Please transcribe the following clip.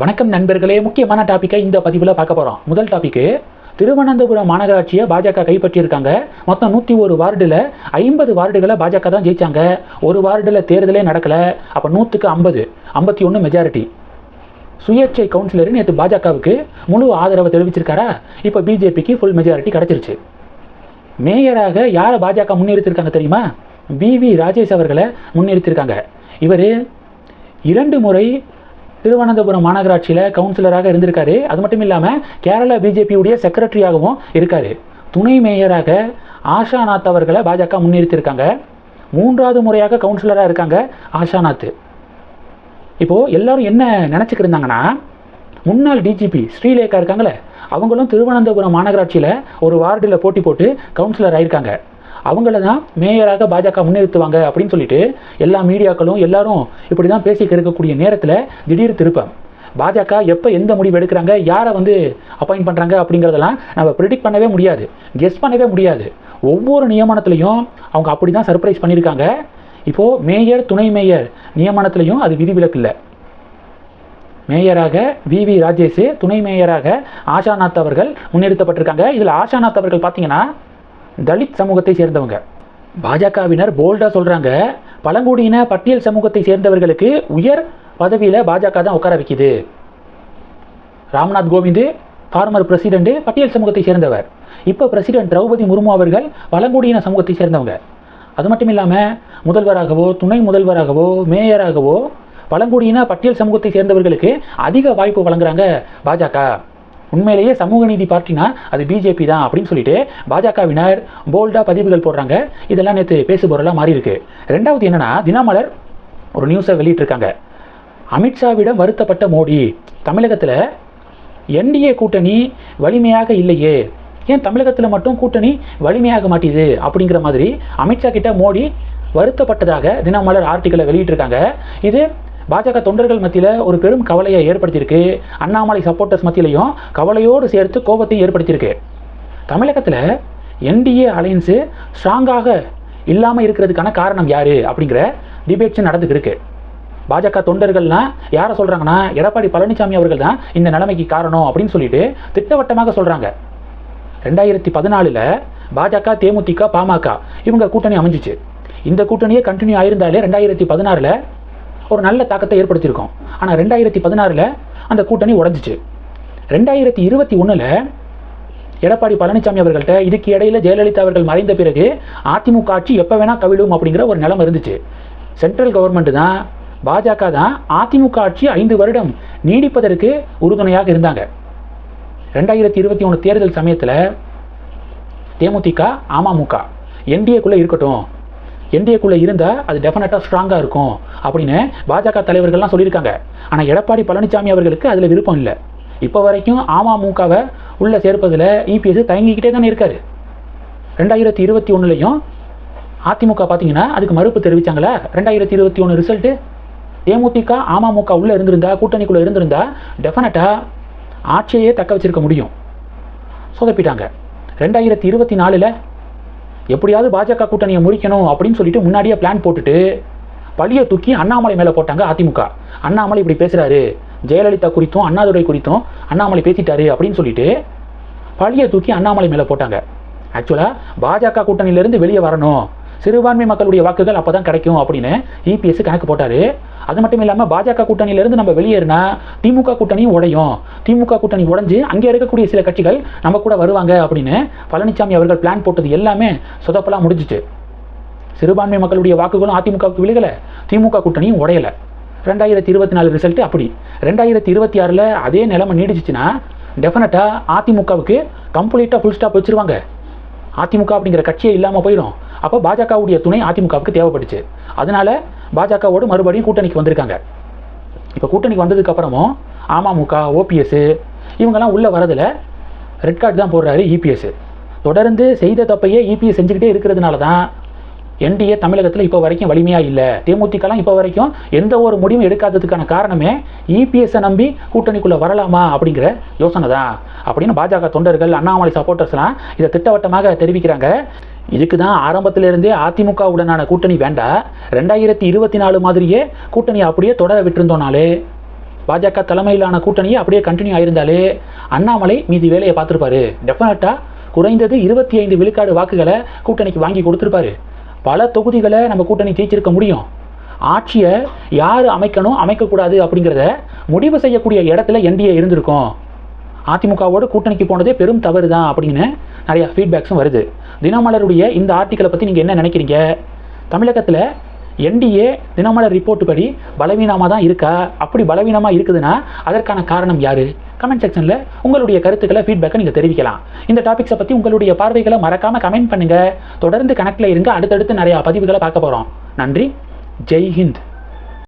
வணக்கம் நண்பர்களே, முக்கியமான டாப்பிக்கை இந்த பதிவில் பார்க்க போகிறோம். முதல் டாபிக்கு, திருவனந்தபுரம் மாநகராட்சியை பாஜக கைப்பற்றியிருக்காங்க. மொத்தம் 101 வார்டில் 50 வார்டுகளை பாஜக தான் ஜெயிச்சாங்க. ஒரு வார்டில் தேர்தலே நடக்கலை. அப்போ 100க்கு 50, 51 மெஜாரிட்டி. சுயேட்சை கவுன்சிலர் நேற்று பாஜகவுக்கு முழு ஆதரவை தெரிவிச்சிருக்காரா? இப்போ பிஜேபிக்கு ஃபுல் மெஜாரிட்டி கிடச்சிருச்சு. மேயராக யாரை பாஜக முன்னிறுத்திருக்காங்க தெரியுமா? வி ராஜேஷ் அவர்களை முன்னிறுத்திருக்காங்க. இவர் 2 முறை திருவனந்தபுரம் மாநகராட்சியில் கவுன்சிலராக இருந்திருக்காரு. அது மட்டும் இல்லாமல் கேரளா பிஜேபியுடைய செக்ரட்டரியாகவும் இருக்கார். துணை மேயராக ஆஷாநாத் அவர்களை பாஜக முன்னிறுத்திருக்காங்க. 3வது முறையாக கவுன்சிலராக இருக்காங்க ஆஷாநாத். இப்போது எல்லாரும் என்ன நினச்சிக்கிட்டு இருந்தாங்கன்னா, முன்னாள் டிஜிபி ஸ்ரீலேகா இருக்காங்களே, அவங்களும் திருவனந்தபுரம் மாநகராட்சியில் ஒரு வார்டில் போட்டி போட்டு கவுன்சிலர் ஆகியிருக்காங்க. அவங்கள தான் மேயராக பாஜக முன்னிறுத்துவாங்க அப்படின்னு சொல்லிட்டு எல்லா மீடியாக்களும் எல்லாரும் இப்படி தான் பேசிக்க இருக்கக்கூடிய நேரத்தில் திடீர் திருப்பம். பாஜக எப்போ எந்த முடிவு எடுக்கிறாங்க, யாரை அப்பாயிண்ட் பண்ணுறாங்க அப்படிங்கிறதெல்லாம் நம்ம ப்ரிடிக்ட் பண்ணவே முடியாது, கெஸ் பண்ணவே முடியாது. ஒவ்வொரு நியமனத்துலையும் அவங்க அப்படி தான் சர்ப்ரைஸ் பண்ணியிருக்காங்க. இப்போது மேயர் துணை மேயர் நியமனத்துலையும் அது விதிவிலக்கு இல்லை. மேயராக வி ராஜேஷ், துணை மேயராக ஆஷாநாத் அவர்கள் முன்னிறுத்தப்பட்டிருக்காங்க. இதில் ஆஷாநாத் அவர்கள் பார்த்தீங்கன்னா தலித் சமூகத்தை சேர்ந்தவங்க. பாஜகவினர் போல்டாக சொல்கிறாங்க, பழங்குடியின பட்டியல் சமூகத்தை சேர்ந்தவர்களுக்கு உயர் பதவியில் பாஜக தான் உட்கார வைக்குது. ராம்நாத் கோவிந்த் ஃபார்மர் பிரசிடென்ட் பட்டியல் சமூகத்தை சேர்ந்தவர். இப்போ பிரசிடென்ட் திரௌபதி முர்மு அவர்கள் பழங்குடியின சமூகத்தை சேர்ந்தவங்க. அது மட்டும் இல்லாமல் முதல்வராகவோ துணை முதல்வராகவோ மேயராகவோ பழங்குடியின பட்டியல் சமூகத்தை சேர்ந்தவர்களுக்கு அதிக வாய்ப்பு வழங்குறாங்க பாஜக. உண்மையிலேயே சமூக நீதி பார்ட்டினா அது பிஜேபி தான் அப்படின்னு சொல்லிட்டு பாஜகவினர் போல்டாக பதிவுகள் போடுறாங்க. இதெல்லாம் நேற்று பேசுபொருளாக மாறி இருக்கு. 2வது என்னன்னா, தினமலர் ஒரு நியூஸை வெளியிட்டிருக்காங்க. அமித்ஷாவிடம் வருத்தப்பட்ட மோடி, தமிழகத்தில் என்டிஏ கூட்டணி வலிமையாக இல்லையே, ஏன் தமிழகத்தில் மட்டும் கூட்டணி வலிமையாக மாட்டேது அப்படிங்கிற மாதிரி அமித்ஷா கிட்ட மோடி வருத்தப்பட்டதாக தினமலர் ஆர்டிக்கலை வெளியிட்டிருக்காங்க. இது பாஜக தொண்டர்கள் மத்தியில் ஒரு பெரும் கவலையை ஏற்படுத்தியிருக்கு. அண்ணாமலை சப்போர்ட்டர்ஸ் மத்தியிலையும் கவலையோடு சேர்த்து கோபத்தையும் ஏற்படுத்தியிருக்கு. தமிழகத்தில் என்டிஏ அலையன்ஸு ஸ்ட்ராங்காக இல்லாமல் இருக்கிறதுக்கான காரணம் யார் அப்படிங்கிற டிபேட்ஸ் நடந்துக்கிட்டு இருக்கு. பாஜக தொண்டர்கள்லாம் யாரை சொல்கிறாங்கன்னா, எடப்பாடி பழனிசாமி அவர்கள் தான் இந்த நிலைமைக்கு காரணம் அப்படின்னு சொல்லிட்டு திட்டவட்டமாக சொல்கிறாங்க. 2014 பாஜக, தேமுதிக, பாமக இவங்க கூட்டணி அமைஞ்சிச்சு. இந்த கூட்டணியே கண்டினியூ ஆயிருந்தாலே 2016 ஒரு நல்ல தாக்கத்தை ஏற்படுத்தியிருக்கோம். ஆனால் 2016 அந்த கூட்டணி உடஞ்சிச்சு. 2021 எடப்பாடி பழனிசாமி அவர்கள்ட்ட இதுக்கு இடையில ஜெயலலிதா அவர்கள் மறைந்த பிறகு அதிமுக ஆட்சி எப்போ வேணால் கவிழும் அப்படிங்கிற ஒரு நிலைமை இருந்துச்சு. சென்ட்ரல் கவர்மெண்ட் தான், பாஜக தான் அதிமுக ஆட்சி 5 வருடம் நீடிப்பதற்கு உறுதுணையாக இருந்தாங்க. 2021 தேர்தல் சமயத்தில் தேமுதிக, அமமுக என்டிஏக்குள்ளே இருக்கட்டும், என்டிஏக்குள்ளே இருந்தால் அது டெஃபினட்டாக ஸ்ட்ராங்காக இருக்கும் அப்படின்னு பாஜக தலைவர்கள்லாம் சொல்லியிருக்காங்க. ஆனால் எடப்பாடி பழனிசாமி அவர்களுக்கு அதில் விருப்பம் இல்லை. இப்போ வரைக்கும் அமமுகவை உள்ளே சேர்ப்பதில் இபிஎஸ் தயங்கிக்கிட்டே தானே இருக்கார். 2021 அதிமுக பார்த்தீங்கன்னா அதுக்கு மறுப்பு தெரிவித்தாங்களா? 2021 ரிசல்ட்டு தேமுதிக, அமமுக உள்ளே இருந்திருந்தா, கூட்டணிக்குள்ளே இருந்திருந்தா டெஃபினட்டாக ஆட்சியே தக்க வச்சிருக்க முடியும். சொதப்பிட்டாங்க. 2024 எப்படியாவது பாஜக கூட்டணியை முறிக்கணும் அப்படின்னு சொல்லிட்டு முன்னாடியே பிளான் போட்டுட்டு பழியை தூக்கி அண்ணாமலை மேலே போட்டாங்க அதிமுக. அண்ணாமலை இப்படி பேசுகிறாரு, ஜெயலலிதா குறித்தும் அண்ணாதுரை குறித்தும் அண்ணாமலை பேசிட்டாரு அப்படின்னு சொல்லிட்டு பழியை தூக்கி அண்ணாமலை மேலே போட்டாங்க. ஆக்சுவலாக பாஜக கூட்டணியிலேருந்து வெளியே வரணும், சிறுபான்மை மக்களுடைய வாக்குகள் அப்போ தான் கிடைக்கும் அப்படின்னு இபிஎஸ் கணக்கு போட்டார். அது மட்டும் இல்லாமல் பாஜக கூட்டணியிலேருந்து நம்ம வெளியேறினா திமுக கூட்டணியும் உடையும், திமுக கூட்டணி உடைஞ்சு அங்கே இருக்கக்கூடிய சில கட்சிகள் நம்ம கூட வருவாங்க அப்படின்னு பழனிசாமி அவர்கள் பிளான் போட்டது எல்லாமே சொதப்பலாம் முடிஞ்சிச்சு. சிறுபான்மை மக்களுடைய வாக்குகளும் அதிமுகவுக்கு விழுகலை, திமுக கூட்டணியும் உடையலை. 2024 ரிசல்ட்டு அப்படி. 2026 அதே நிலைமை நீடிச்சிச்சுன்னா டெஃபினட்டாக அதிமுகவுக்கு கம்ப்ளீட்டாக ஃபுல் ஸ்டாப் வச்சுருவாங்க. அதிமுக அப்படிங்கிற கட்சியே இல்லாமல் போயிடும். அப்போ பாஜகவுடைய துணை அதிமுகவுக்கு தேவைப்பட்டுச்சு. அதனால பாஜகவோடு மறுபடியும் கூட்டணிக்கு வந்திருக்காங்க. இப்போ கூட்டணிக்கு வந்ததுக்கப்புறமும் அமமுக, ஓபிஎஸ் இவங்கெல்லாம் உள்ளே வரதில் ரெட் கார்டு தான் போடுறாரு இபிஎஸ். தொடர்ந்து செய்த தப்பையே இபிஎஸ் செஞ்சுக்கிட்டே இருக்கிறதுனால தான் என்டிஏ தமிழகத்தில் இப்போ வரைக்கும் வலிமையாக இல்லை. தேமுதிகலாம் இப்போ வரைக்கும் எந்த ஒரு முடிவும் எடுக்காததுக்கான காரணமே இபிஎஸ்ஸை நம்பி கூட்டணிக்குள்ளே வரலாமா அப்படிங்கிற யோசனை தான் அப்படின்னு பாஜக தொண்டர்கள், அண்ணாமலை சப்போர்ட்டர்ஸ்லாம் இதை திட்டவட்டமாக தெரிவிக்கிறாங்க. இதுக்கு தான் ஆரம்பத்திலிருந்தே அதிமுகவுடனான கூட்டணி வேண்டாம், 2024 மாதிரியே கூட்டணி அப்படியே தொடர விட்டுருந்தோனாலே பாஜக தலைமையிலான கூட்டணியை அப்படியே கண்டினியூ ஆயிருந்தாலே அண்ணாமலை மீதி வேலையை பார்த்துருப்பாரு. டெஃபினட்டாக குறைந்தது 25 விழுக்காடு வாக்குகளை கூட்டணிக்கு வாங்கி கொடுத்துருப்பாரு. பல தொகுதிகளை நம்ம கூட்டணி ஜெயிச்சிருக்க முடியும். ஆட்சியை யார் அமைக்கணும் அமைக்கக்கூடாது அப்படிங்கிறத முடிவு செய்யக்கூடிய இடத்துல என்டிஏ இருந்திருக்கும். அதிமுகவோடு கூட்டணிக்கு போனதே பெரும் தவறு தான் அப்படின்னு நிறைய ஃபீட்பேக்ஸும் வருது. தினமலருடைய இந்த ஆர்டிக்கலை பற்றி நீங்கள் என்ன நினைக்கிறீங்க? தமிழகத்தில் என்டிஏ தினமலர் ரிப்போர்ட் படி பலவீனமாக தான் இருக்கா? அப்படி பலவீனமாக இருக்குதுன்னா அதற்கான காரணம் யார்? கமெண்ட் செக்ஷனில் உங்களுடைய கருத்துக்களை ஃபீட்பேக்கை நீங்கள் தெரிவிக்கலாம். இந்த டாபிக்ஸை பற்றி உங்களுடைய பார்வைகளை மறக்காமல் கமெண்ட் பண்ணுங்கள். தொடர்ந்து கனெக்டில் இருங்க. அடுத்தடுத்து நிறையா பதிவுகளை பார்க்க போகிறோம். நன்றி. ஜெய் ஹிந்த்.